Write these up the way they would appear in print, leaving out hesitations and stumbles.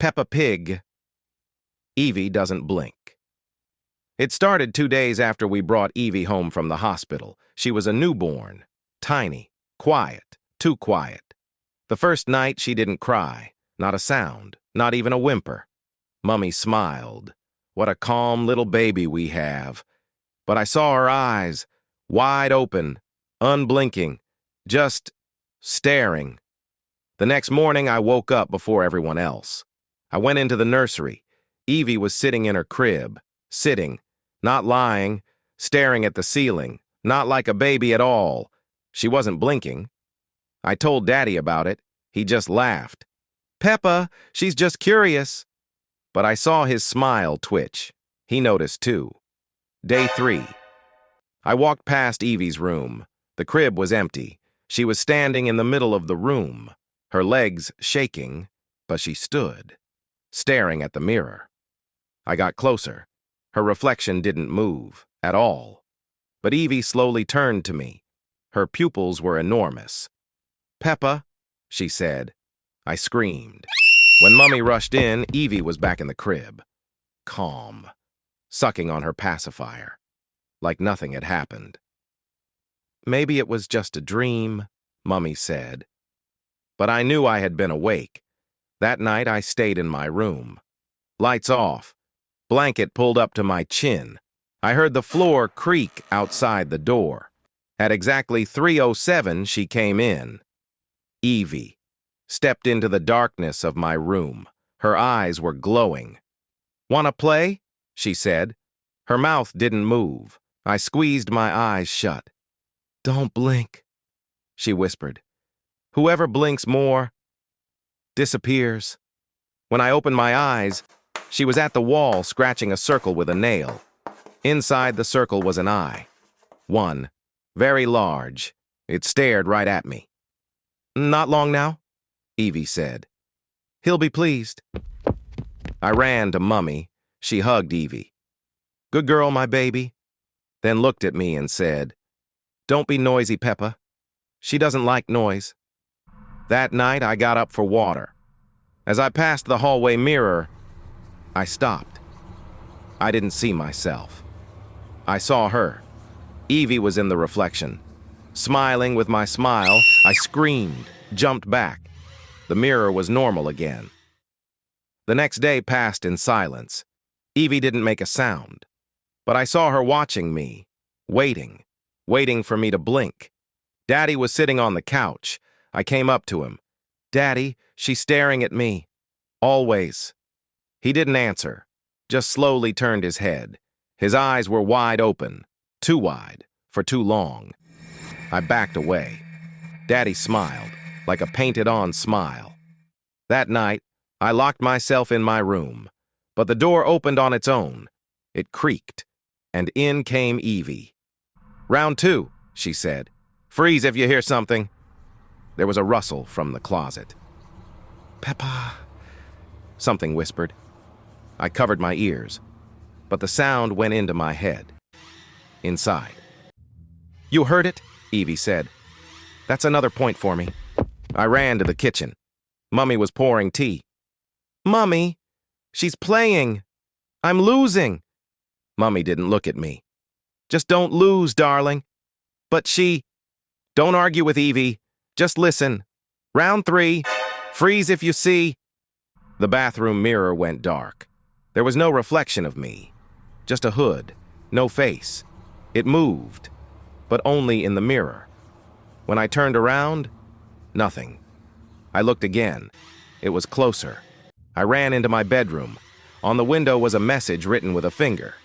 Peppa Pig. Eevee doesn't blink. It started 2 days after we brought Eevee home from the hospital. She was a newborn, tiny, quiet, too quiet. The first night she didn't cry, not a sound, not even a whimper. Mummy smiled. What a calm little baby we have. But I saw her eyes, wide open, unblinking, just staring. The next morning I woke up before everyone else. I went into the nursery. Eevee was sitting in her crib, sitting, not lying, staring at the ceiling, not like a baby at all. She wasn't blinking. I told Daddy about it. He just laughed. "Peppa, she's just curious." But I saw his smile twitch. He noticed too. Day 3. I walked past Eevee's room. The crib was empty. She was standing in the middle of the room, her legs shaking, but she stood, staring at the mirror. I got closer. Her reflection didn't move at all. But Eevee slowly turned to me. Her pupils were enormous. "Peppa," she said. I screamed. When Mummy rushed in, Eevee was back in the crib, calm, sucking on her pacifier, like nothing had happened. "Maybe it was just a dream," Mummy said. But I knew I had been awake. That night I stayed in my room. Lights off. Blanket pulled up to my chin. I heard the floor creak outside the door. At exactly 3:07, she came in. Eevee stepped into the darkness of my room. Her eyes were glowing. "Wanna play?" she said. Her mouth didn't move. I squeezed my eyes shut. "Don't blink," she whispered. "Whoever blinks more disappears." When I opened my eyes, she was at the wall scratching a circle with a nail. Inside the circle was an eye. One, very large. It stared right at me. "Not long now," Eevee said. "He'll be pleased." I ran to Mummy. She hugged Eevee. "Good girl, my baby." Then looked at me and said, "Don't be noisy, Peppa. She doesn't like noise." That night I got up for water. As I passed the hallway mirror, I stopped. I didn't see myself. I saw her. Eevee was in the reflection. Smiling with my smile, I screamed, jumped back. The mirror was normal again. The next day passed in silence. Eevee didn't make a sound. But I saw her watching me, waiting for me to blink. Daddy was sitting on the couch. I came up to him. "Daddy, she's staring at me. Always." He didn't answer, just slowly turned his head. His eyes were wide open, too wide, for too long. I backed away. Daddy smiled, like a painted-on smile. That night, I locked myself in my room, but the door opened on its own. It creaked, and in came Eevee. "Round 2, she said. "Freeze if you hear something." There was a rustle from the closet. "Peppa," something whispered. I covered my ears, but the sound went into my head. Inside. "You heard it?" Eevee said. "That's another point for me." I ran to the kitchen. Mummy was pouring tea. "Mummy, she's playing. I'm losing." Mummy didn't look at me. "Just don't lose, darling." "But she..." "Don't argue with Eevee. Just listen. Round 3. Freeze if you see." The bathroom mirror went dark. There was no reflection of me. Just a hood. No face. It moved, but only in the mirror. When I turned around, nothing. I looked again. It was closer. I ran into my bedroom. On the window was a message written with a finger.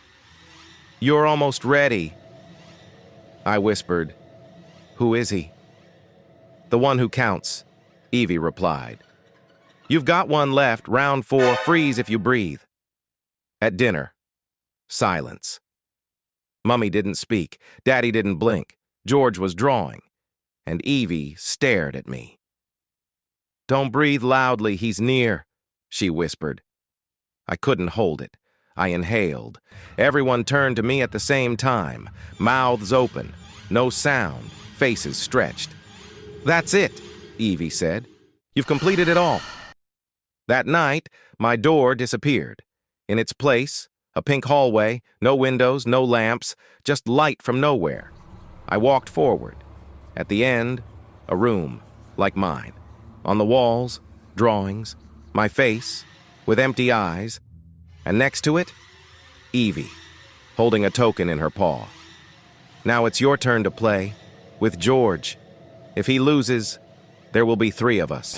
"You're almost ready." I whispered, "Who is he?" "The one who counts," Eevee replied. "You've got one left. Round 4. Freeze if you breathe." At dinner, silence. Mummy didn't speak. Daddy didn't blink. George was drawing. And Eevee stared at me. "Don't breathe loudly. He's near," she whispered. I couldn't hold it. I inhaled. Everyone turned to me at the same time, mouths open, no sound, faces stretched. "That's it," Eevee said. "You've completed it all." That night, my door disappeared. In its place, a pink hallway, no windows, no lamps, just light from nowhere. I walked forward. At the end, a room, like mine. On the walls, drawings, my face, with empty eyes, and next to it, Eevee, holding a token in her paw. Now it's your turn to play, with George. If he loses, there will be 3 of us.